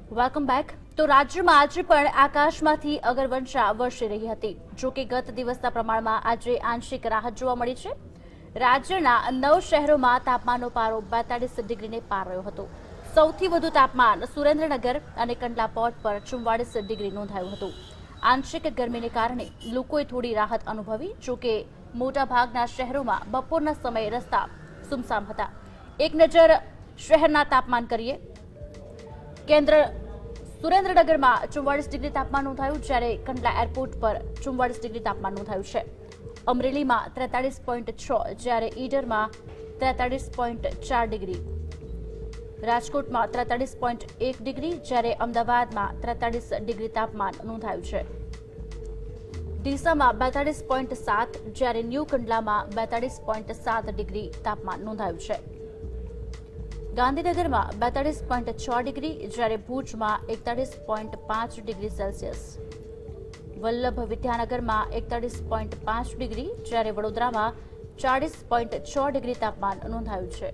Welcome back. તો રાજ્યમાં આજે પણ આકાશમાંથી અગરવર્ષા વરસી રહી હતી। જો કે ગત દિવસના પ્રમાણમાં આજે આંશિક રાહત જોવા મળી છે। રાજ્યના 9 શહેરોમાં તાપમાનનો પારો 42 ડિગ્રીને પાર રહ્યો હતો। સૌથી વધુ તાપમાન સુરેન્દ્રનગર અને કંડલા પોર્ટ પર 44 ડિગ્રી નોંધાયું હતું। આંશિક ગરમીને કારણે લોકોએ થોડી રાહત અનુભવી। જો કે મોટાભાગના શહેરોમાં બપોરના સમયે રસ્તા સુમસામ હતા। એક નજર શહેરના તાપમાન કરીએ। કેન્દ્ર સુરેન્દ્રનગરમાં 44 ડિગ્રી તાપમાન નોંધાયું, જ્યારે કંડલા એરપોર્ટ પર 44 ડિગ્રી તાપમાન નોંધાયું છે। અમરેલીમાં 43.6, જ્યારે ઈડરમાં 43.4 ડિગ્રી, રાજકોટમાં 43.1 ડિગ્રી, જ્યારે અમદાવાદમાં 43 ડિગ્રી તાપમાન નોંધાયું છે। ડીસામાં 42.7, જ્યારે ન્યૂ કંડલામાં 42.7 ડિગ્રી તાપમાન નોંધાયું છે। ગાંધીનગરમાં 42.6 ડિગ્રી, જ્યારે ભુજમાં 41.5 ડિગ્રી સેલ્સિયસ, વલ્લભ વિદ્યાનગરમાં 41.5 ડિગ્રી, જ્યારે વડોદરામાં 40.6 ડિગ્રી તાપમાન નોંધાયું છે।